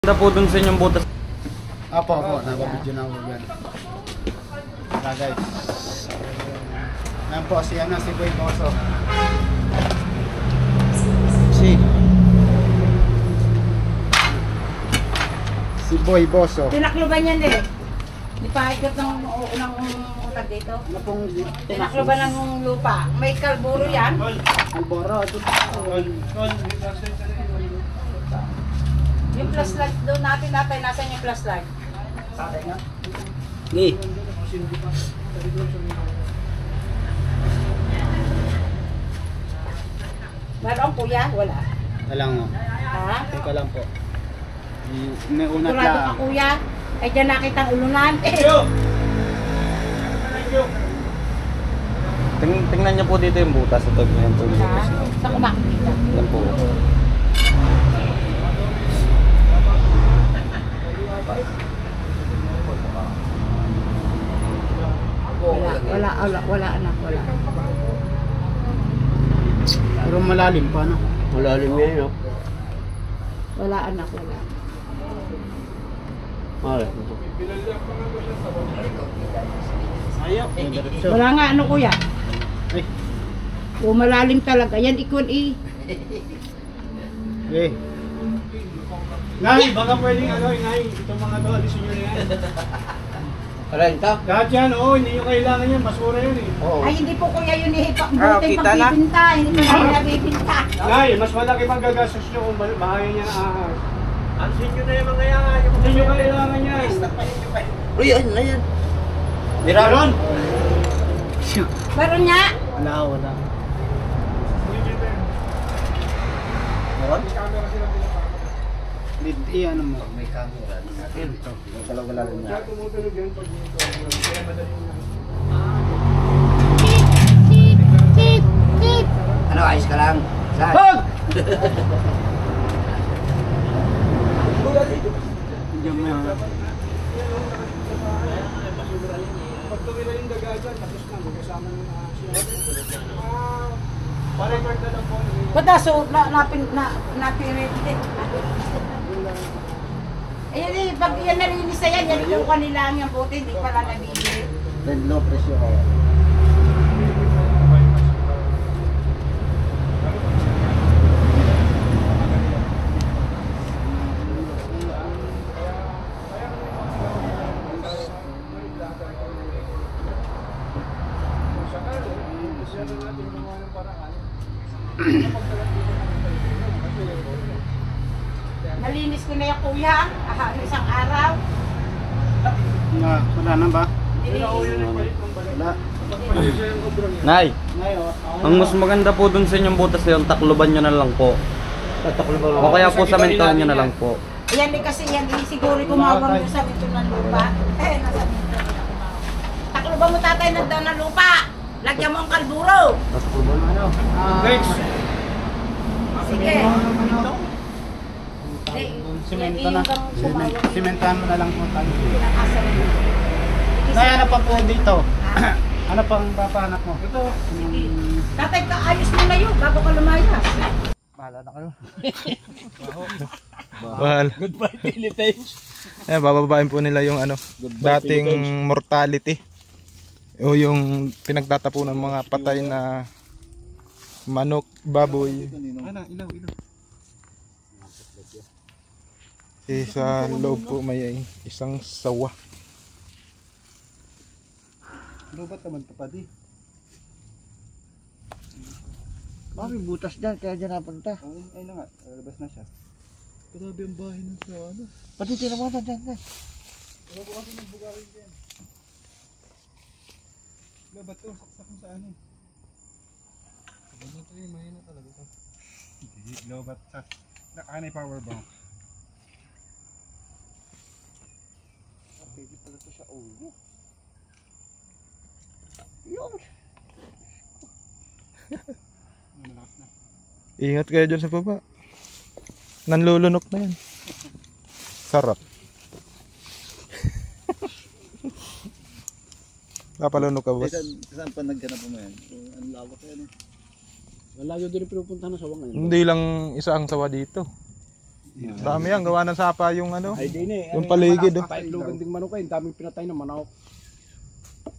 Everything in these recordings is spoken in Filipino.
Ganda po dun sa inyong butas. Apo, nababidyo na ako yan. Tara guys. Ayan po, si Boy Boso. Si Boy Boso. Tinakluban yan eh. Di pa ikot ng unang utag dito. Ano pong Tinakluban ng lupa. May kalburo yan. Alboro? Yung flashlight doon natin nasan yung flashlight? Sa atin nga? Hey. Meron kuya? Wala. Wala nga. Ha? Teka lang po. May unat Sigurado ka lang. kuya? Ay dyan nakita ang ulunan. Tingnan niyo po dito yung butas. Ito yan po yung butas. Saan ko makikita? Yan po. Wala anak, wala. Pero malalim pa, no? Malalim yan, no? Wala anak, wala. Wala nga ano kuya? Ay. O malalim talaga. Yan ikon eh. Eh. Nay, baka pwedeng Nay, itong mga to, alisin nyo na yan. Alay, ito? Lahat yan, hindi nyo kailangan yan, masura yan eh. Oo. Ay hindi po kuya yun eh. Ah, Buti kita na. pagbibinta. Hindi po namin nabibinta. Nay, mas malaki pang gagastos nyo kung bahaya niya na ahas. Alisin nyo na yung mga yan, hindi nyo kailangan yan. Uy, ano na yan? Meron? Meron niya? Wala. Meron? Ano mo? May camera. Ito. Wala rin niya. Tumutunog yan pag kaya madali na. Ano, ayos ka lang? Saan? Hug! Pag tumira yung daga dyan, tapos na, magkasama ng siya. Pa-record na lang po. Pataso, napirit. Ayan eh, pag yan narinis na yan, yan yung kanila ang puti, hindi pala nabili. Red low pressure ko. Nalinis ko na yung kuya, isang araw. Wala na ba? Nilinis. Wala. Nay, Ngayon, ang mas maganda po dun sa inyong butas na yun, takluban nyo na lang po. O kaya po samentohan nyo na lang po. Ayan eh kasi yan, siguro kumawang mo sa dito ng lupa. Nasa dito na kumawang. Takluban mo tatay ng lupa. Lagyan mo ang kalburo. Next. Sige. Simento na. Simentahan mo na lang po tayo. Pinakasal mo. Nay, ano pa po dito? Ano pang papahanap mo? Ito. Tatay, kaayos mo na yun bago ka lumayas. Bahala na kayo. Mahal. Goodbye, Philippines. Ayan, bababain po nila yung ano, dating mortality. O yung pinagtatapunan ng mga patay na manok, baboy. Ano, ilaw. Sa loob po may isang sawa. Lubat naman ito pa di. May butas dyan, kaya dyan napunta. Ay na nga, labas na siya. Grabe ang bahay ng sa ano. Pati tinamutan dyan na. Wala ko kasi nagbugarin dyan. Labat to, saksak mo sa ano. Ano to yung mahina talaga to. Hindi, lobat sa... Nakakanay power bank. Pwede pala ito sa ulo. Yun. Malakas na. Ingat kayo dyan sa baba. Nanlulunok na yan. Sarap. Napalunok ka, boss. Saan pa nagganap mo yan? Ang lawak yan eh. Malayo din pinupunta na sawa ngayon. Hindi lang isa ang sawa dito. Dami yan, gawa ng sapa yung ano. Ay, din eh. Yung paligid, oh. Paitlogan ding manok eh. Daming pinatay ng manok.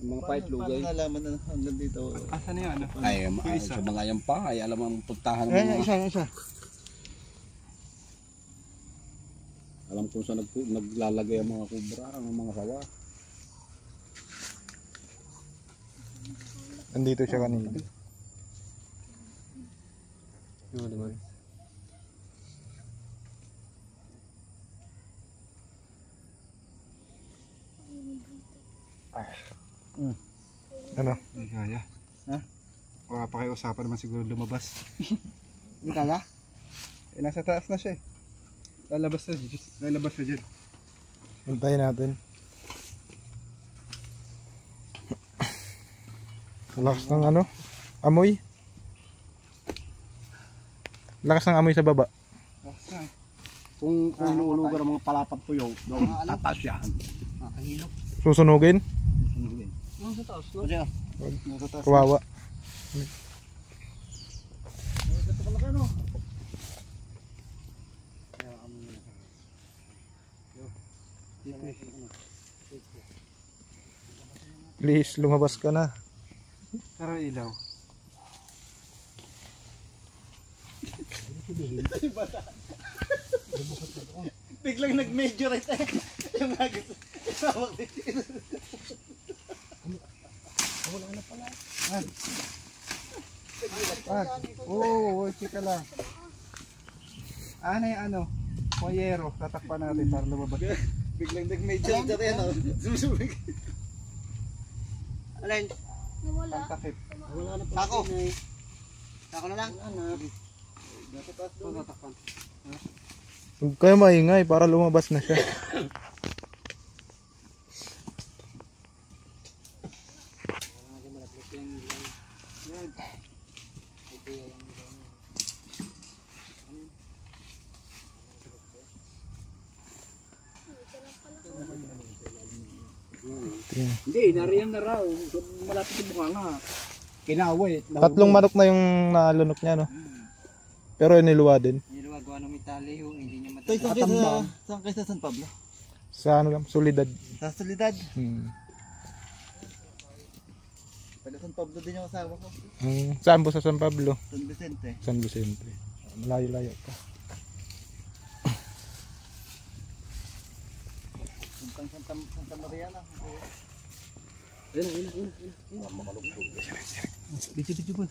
Yung mga paitlogay. Nalaman na hanggang dito. Asan na yan? Ay, sa mga yan pa. Ay, alam ang puntahan ng Ayan, mga... isa. Alam kung saan naglalagay ang mga kubra, ang mga sawa. Nandito siya kanina. Ano? Hindi kaya. Ha? Wala pa kayo usapan naman siguro lumabas. Hindi kaya? Nasa taas na siya eh. Lalabas na dyan. Antayin natin. Lakas ng ano? Amoy. Lakas ng amoy sa baba. Kung inuulugan ng mga palapat tuyo, doon tatas yan. Susunugin. Nasa taas, no? Kawawa. Please, lumabas ka na. Tara ilaw. Biglang nag-majorate eh. Yung agad. Oo, chika lang. Ano yung ano? Poyero. Tatakpan natin para lumabas. Biglang nag-majorate yan. Sumusubig. Alin? Ang takip. Sako. Sako na lang. Tatakpan. Huwag kayo maingay para lumabas na siya. Hindi, nariyan na raw. Malapit yung bukanga. Kinaway. Tatlong manok na yung nalunok niya, no? Pero niluwa din. Niluwagawa ng mitali yung hindi niya matapos. Saan kayo sa San Pablo? Sa ano lang, solidad. Sa Solidad. Taga San Pablo din yung asawa ko. Saan po sa San Pablo? San Vicente. San Vicente. Malayo-layo pa. Santa Maria na. Bici po.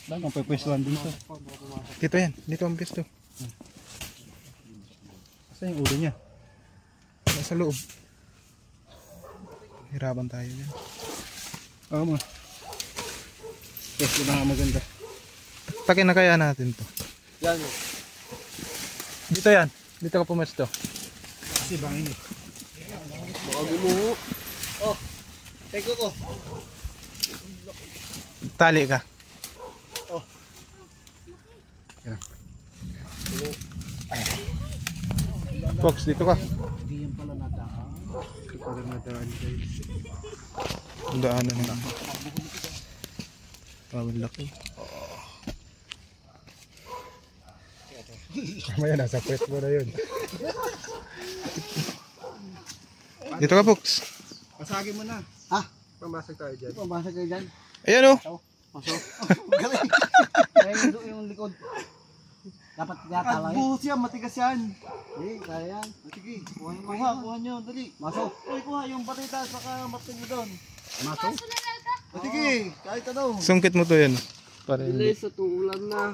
Lang ang pwepwestuhan dito. Dito yan. Dito ang pwesto. Saan yung ulo niya? Nasa loob. Hirapan tayo yan. Oo mo. Pwesto na nga maganda. Takin na kaya natin to. Yan. Dito yan. Dito ka pumesto. Kasi bangin eh. Baka gumuho. Oh. Teko ko. Tali ka. Oh. Fox, dito ka. Hindi yan pala nadaan. Hindi pala nadaan guys. Ang daanan na. Tawag laki. Kamaya nasa pwesto mo na yun. Dito ka, Fox. Pasagin mo na. Ha? Pambasag tayo dyan. Pabasa kayo dyan. Ayan o. Pasok. Galing. Kaya yung likod. Dapat gatala eh. Buhos yan, matigas yan. Eh, kaya yan. Sige, kuha nyo, dali. Masok. Uy, kuha yung batita, saka matin mo doon. Masok? Sige, kahit ano. Sungkit mo to yun. Para hindi. sa tuulan na.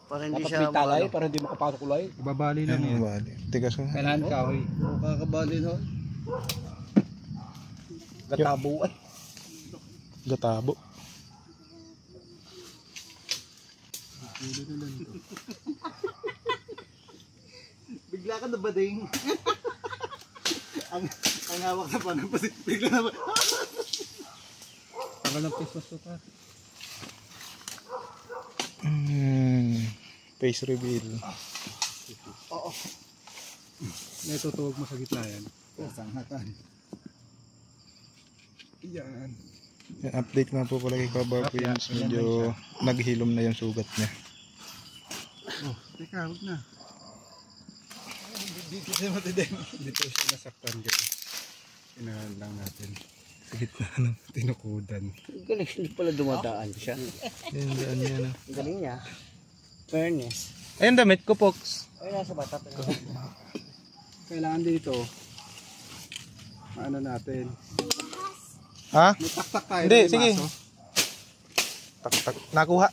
Para hindi Dapat siya may talay para hindi makapasok ulay. Babali lang Yan yan. ang bali. Tigas mo. Kailangan kahoy. kakabali no. Gatabo ay. Gatabo. Bigla ka na ba ding? ang hawak na pa ng pasit. Bigla na ba? Tagal ng pesos to pa. Face reveal. Oo. May tutuwag mo sa gitna yan. Sangatan. Yan. Yan, update nga po pala kay Kabapins. Medyo naghilom na yung sugat niya. Oh, teka, huwag na. Dito siya matideng. Dito siya nasaktan kayo. Inahan lang natin. Sa gitna ng tinukudan. Galing, hindi pala dumadaan siya. Yan, daan niya na. Galing niya. Fairness. Ayun, damit ko, Pox. Ay, nasa bata. Kailangan dito. Ano natin? Ha? May taktak tayo. Hindi, may sige. maso. Tak. Nakuha.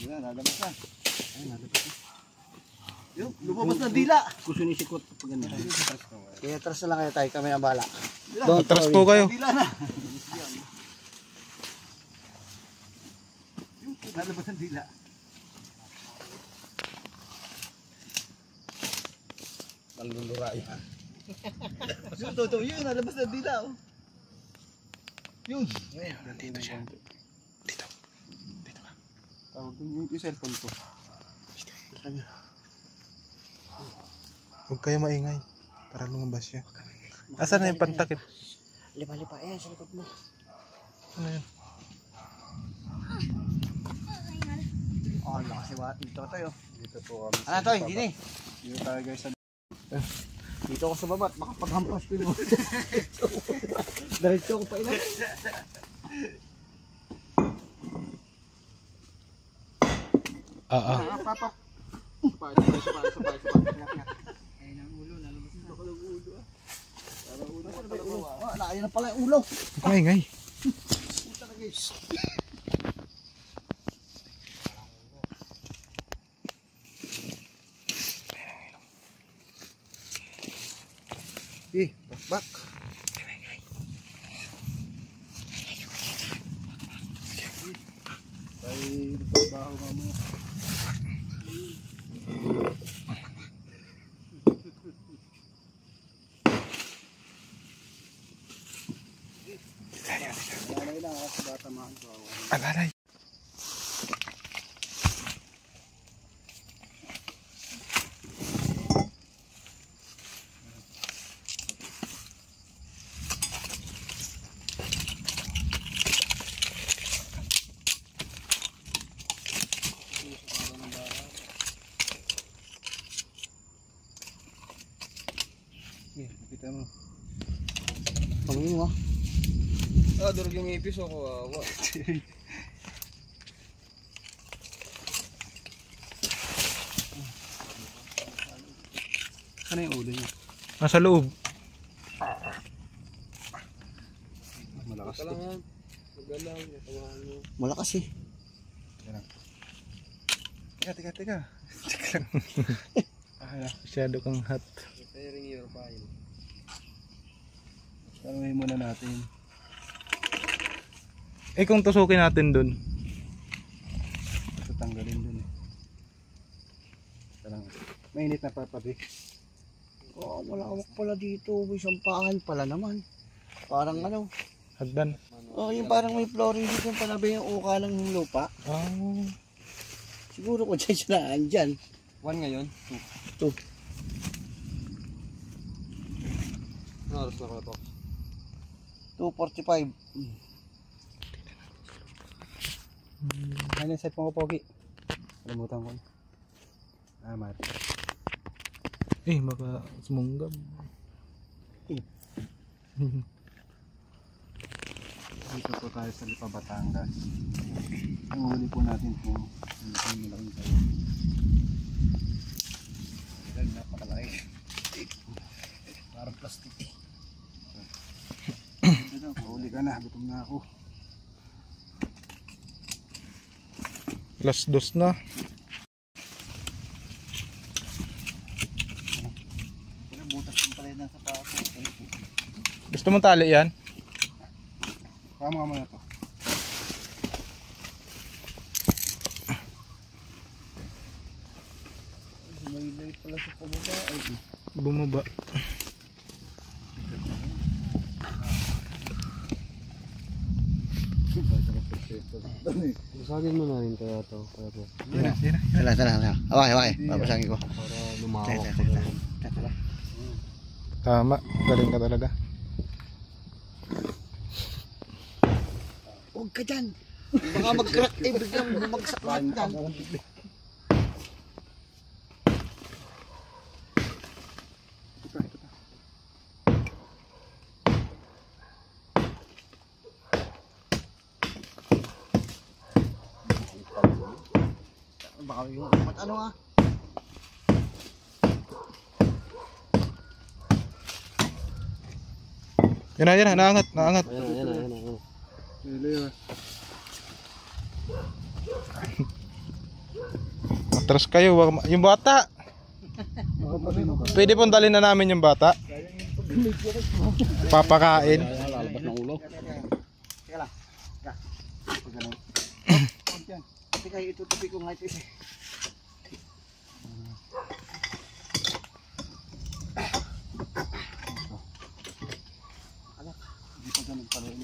Yan, lalabas na. Ay, lalabas na. Yung, lumabas na dila. Gusto ni Sikot pag ganun. Kaya tras na lang kayo tayo, kami ang bala. Atras po kayo. Dila na. Yung, lalabas ang dila. Maluluray ha. Yung totoo yun, lalabas na dila oh. Yun. Ayun, nandito siya. Dito. Dito ka. Tawag yung cellphone ko. Huwag kayo maingay. Para lumabas siya. Asan na yung pantakip? Lipa-lipa, ayan sa likod mo. Ano yun? Oh, lakas iwa. Dito ka tayo. Dito po kami. Ano to, hindi na eh. Dito tayo guys sa Dito ako sa baba, baka paghampas ko yun. Diretso ko pa ilan. Papa. Ayun na pala yung ulo. Huwag maingay. Eh, bak. Ay, trabaho mamaya. Lalay lang ako sa batamaan ko. Alalay. Kita mo. Pangin mo. Ah, durog yung ipis ako. Awa. Ano yung ulo niya? Nasa loob. Malakas to. Malakas eh. Teka. Teka lang. Masyado kang hot. Taruhin muna natin. Eh kung tusukin natin dun. Tatanggalin dun eh. Mainit na papabi. Oo, malawak pala dito. May sampahan pala naman. Parang ano. Hagdan. Oh, yung parang may flooring dito yung panabi yung uka ng lupa. Oh. Siguro ko dyan siya na andyan. 1 ngayon? 2. Ano oras na ko to? 2:45. Ano yung set mo ko, Pogi? Kalimutan ko. Mati. Eh, baka sumunggab. Dito po tayo sa Lipa, Batangas. Ang huli po natin po. Ang malaking tayo. Ilan, napakalaki. Parang plastic eh. Huli ka na, gutom na ako. Last dos na. Butas yung pala yun sa paso. Gusto mong tali yan? Kama mo na to. May light pala sa pababa. Bumaba. Basagin mo na rin kaya to. Kaya po. Tala. Away. Babasagin ko. Para lumawak Tala. Tama. Galing ka talaga. Huwag ka dyan. Baka mag-crack eh, biglang bumagsak lahat dyan. Baka yung ano nga. Yan na, naangat. Atras kayo, yung bata. Pwede pong dalhin na namin yung bata. Papakain. Lalabas ng ulo. Teka lang. Pag ganun. Teka, itutupi ko nga ito isa. Alak. Hindi pa ganun pala yun.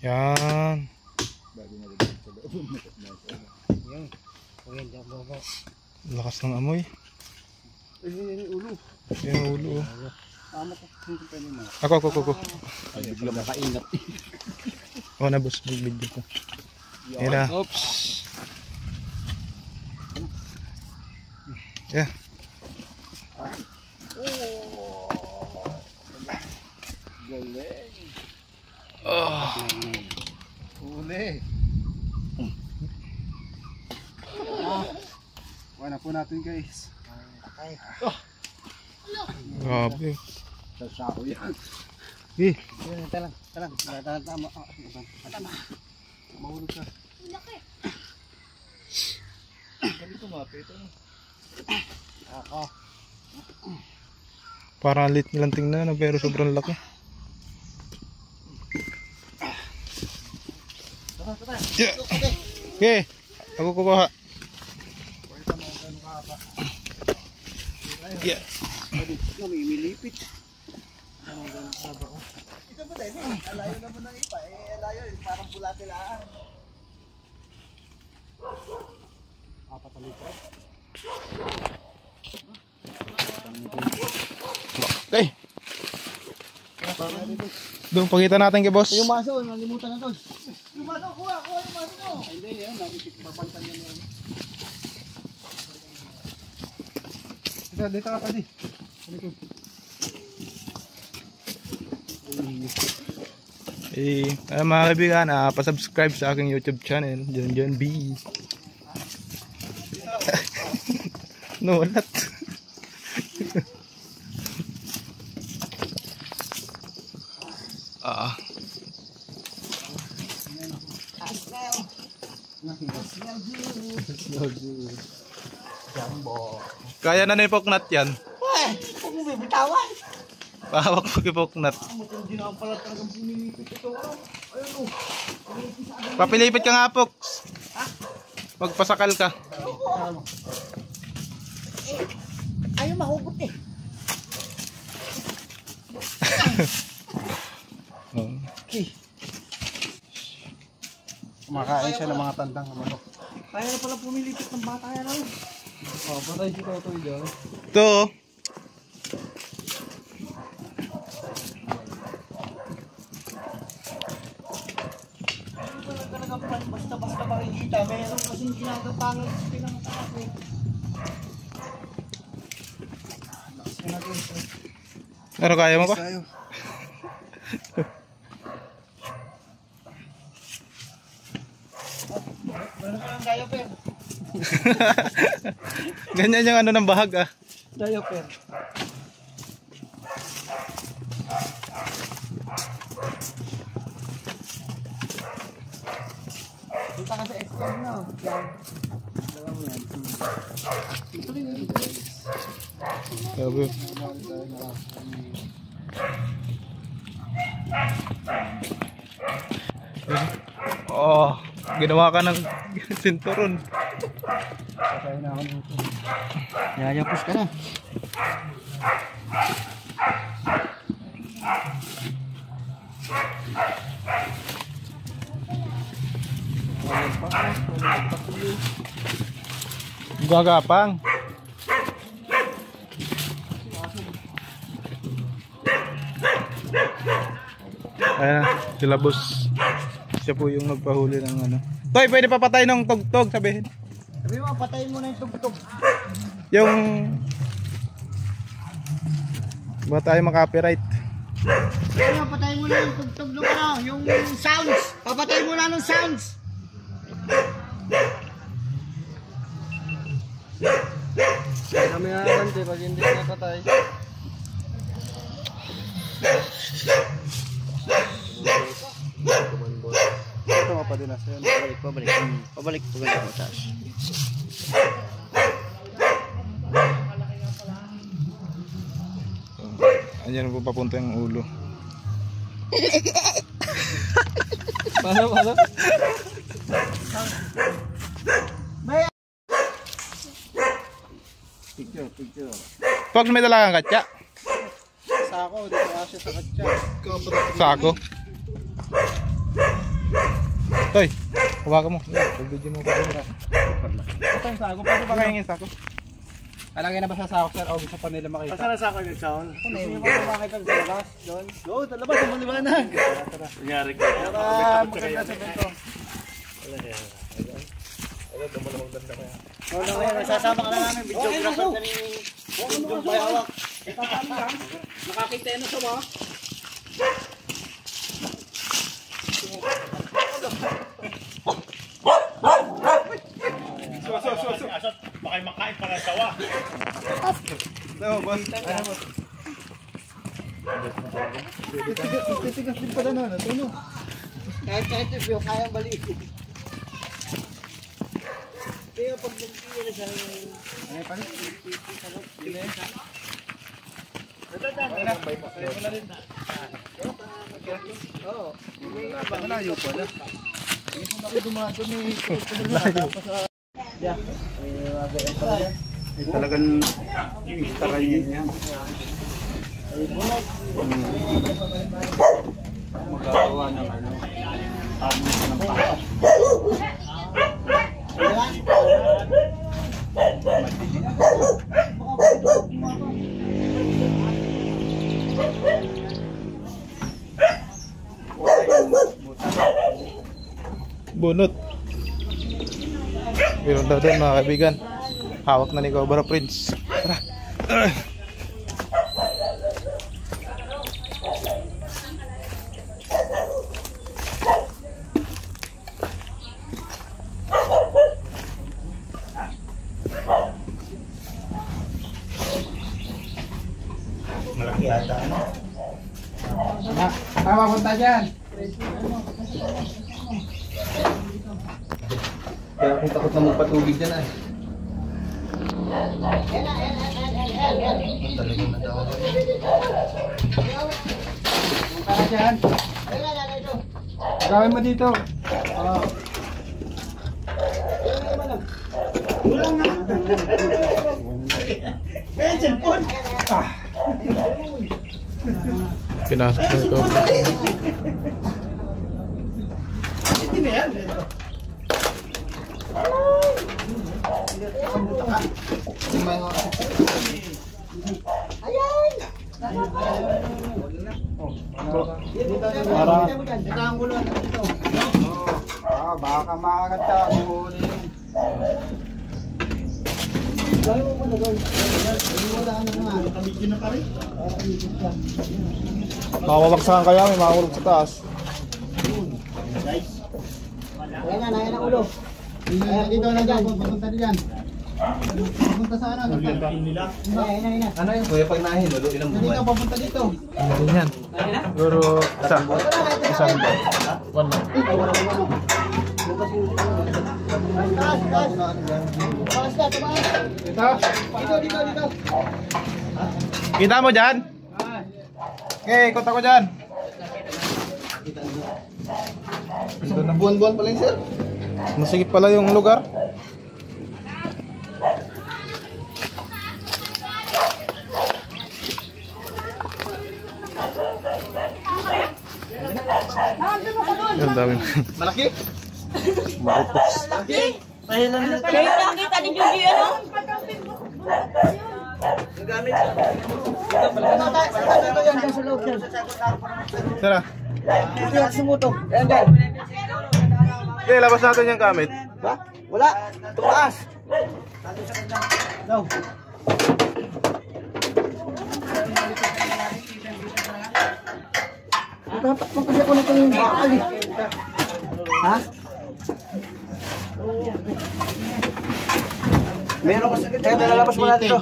Yan. Lakas ng amoy. Yung ulo. Yan ang ulo. Tama ko. Hindi pa naman. Ako. Ay, bigla makaingat. Ako na boss, mag-video ko. Yan na. Oops. Yeah. Galing. Uli. Kuha na po natin guys. Grabe. Sasako yan. Eh, Talang. Tama. Tama. Mahulog ka. Ako. parang lit nilang tingnan pero sobrang laki. Yeah. Okay, ako kukuha. Yeah. Namimilipit. Ito ba tayo? Alayo naman ng ipa. Alayo, parang bulate lang. Apat na litro. Okay. Doon pakita natin kay boss. Yung maso, nalimutan na doon. Yung maso, kuha yung maso. Hindi, yan. Papantan yan yan. Dito ka pa di. Mga kaibigan, pa-subscribe sa aking YouTube channel, John B. No, not. Kaya na nipoknat yan. Huwag mo bibitawan. Pahawak mo kipoknat. Hindi na pala talagang pumilipit ito. Ayun o. Papilipit ka nga, Poks. Magpasakal ka. Ayaw mahugot eh. Okay. Kumakain siya ng mga tandang manok. Kaya na pala pumilipit ng bata yan o. Patay si Totoy dyan. Ito. Basta makikita, meron kasing ginagapangan sa pinangatakas eh. Ano kaya mo pa? Tayo. Meron ka ng diaper. Ganyan yung ano ng bahag Diaper. Punta ka sa extend na. Yan. Dalawa mo yan. Ito rin yun. Sabi. Oh, ginawa ka ng sinturon. Patay na ako dito. Yayapos ka na. Gagapang. Ayan na, sila boss. Siya po yung nagpahuli ng ano. Toy, pwede pa patay ng tugtog, sabihin. Sabi mo, patayin mo na yung tugtog. Yung... Ba tayo makapiright? Sabi mo, patayin mo na yung tugtog ng ano, yung sounds. Papatayin mo na ng sounds. Kami nakakante pag hindi napatay. Ito nga pa din nasa yan. Pabalik mo taas. Andiyan po papunta yung ulo. Paano? Picture. Fox, may dala kang katya? Sako, dito kasi sa katsa. Sako. Toy, hawakan mo. Pag-video mo pa rin. Ito yung sako. Paano pa kayang yung sako? Alagay na ba sa sako, sir? O gusto pa nila makita? Saan sa akin yung sound? Gusto nyo ba makita sa labas? Doon? Doon, sa labas. Sa maliwanag. Nangyari ko. Para maganda sa bento. Oo na ngayon, sasama ka na namin. Videographer na ni Yung Bayawak. Nakakita na sa mga. Baka makain pa ng sawa. Titigas din pala na. Ano? Kahit yung kayang balik. Kaya pag nagpili na siya ay palit. Malayo pala. Talagang istarayin yan. Magagawa ng ano. Ng pakas. Bunot. Meron daw doon mga kaibigan. Hawak na ni Cobra Prince. Tara. Malaki ata ano. Tama punta dyan. Kaya kung takot na magpatubig dyan ay. Talagang natawa ko. Punta ka dyan. Gawin mo dito. Pinasok na ito. Baka makagat ka. Makawalaksakan kaya, may makawalak sa taas. Ayan na ulo. Dito na dyan, pupunta dyan. Pupunta sa ano? Ayan. Ano yun kuya pag nahinulo ilang Dito, buwan? papunta dito. Ganyan. Siguro isang one month. Taas ka, tumaas. Dito. Kita mo dyan? Okay, ikot ako dyan. Buwan-buwan pala yun sir. Masigit pala yung lugar. Ang dami. Malaki? Marupos. Kita ni Judy ano? Tara. Ito yung sumutok. Ayan dyan. Okay, labas natin yung gamit. Ba? Wala. Tumaas. No. Natatakpan kasi ako nito yung bakal eh. Ha? Meron kasi. Kaya nalalabas mo natin ito.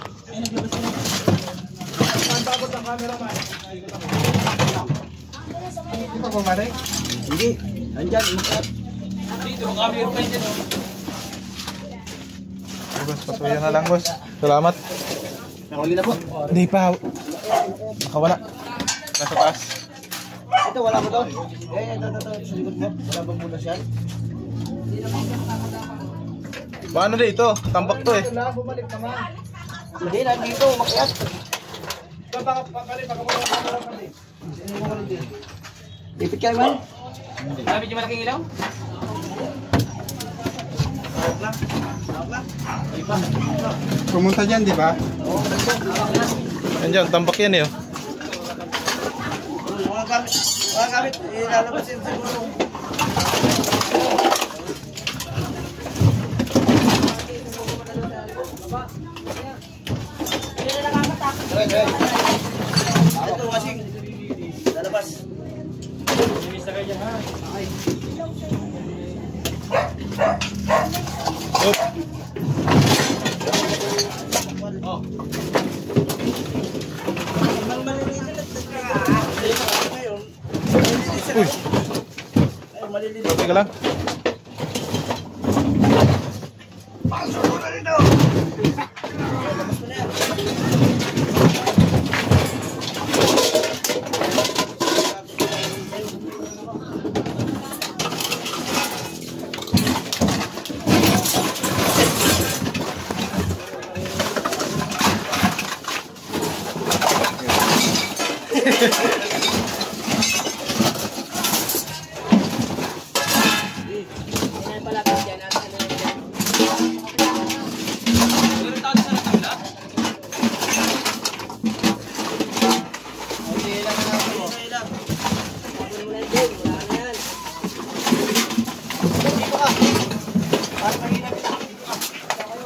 Ito ba, Mare? Hindi. Andyan. Boss, pasuyan na lang, boss. Salamat. Nakuli na po. Hindi pa. Nakawala. Nasa taas. Ito, wala mo doon. Ito. Sa likod mo. Wala bang muna siya? Paano dito? Tambak to eh. Hindi, nandito. Makias. Ipit kayo man? Sabi niyo malaking ilaw? Pumunta dyan, di ba? Andiyan, tambak yan eh. Oh. Mga gamit. Lalabas yun siguro. Ito, wasing. Lalabas. Teka lang.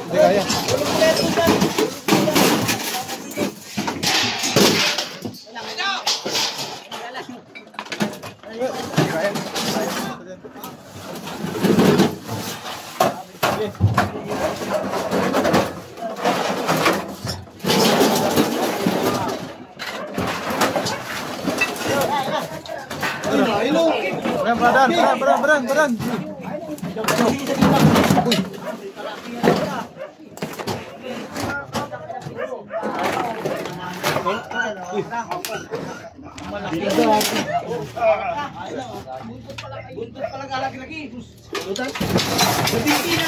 Hindi kaya. Badan. Buntot pala galagi-lagi. Buntot? Hindi na.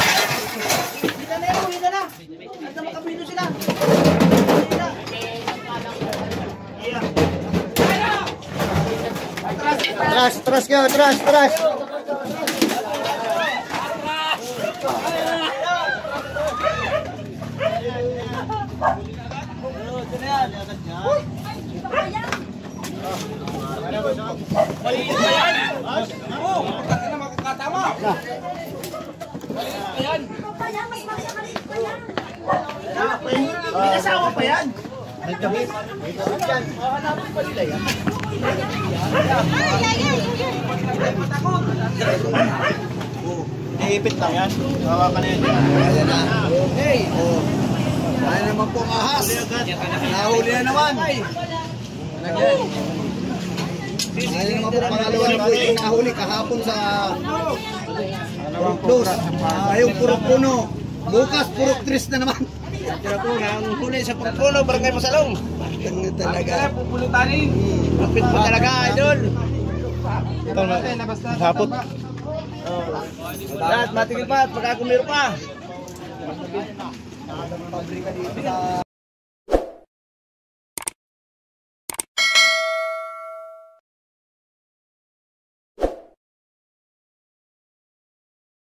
At makapino sila. Atras. May asawa pa yan. Iipit lang yan. Hawakan na yan. Ayan na. Okay. Kaya naman pong ahas. Nahuli na naman. Kaya naman po pangalawa na po yung nahuli kahapon sa Purok 2. Yung Purok 1. Bukas Purok 3 na naman. Tira po na ang huli sa Purok 1, Barangay Masalong. Ang talaga. Pupulutanin. Kapit po talaga, idol. Ito na. Hapot. Lahat matigil pa at pagkakumiro pa.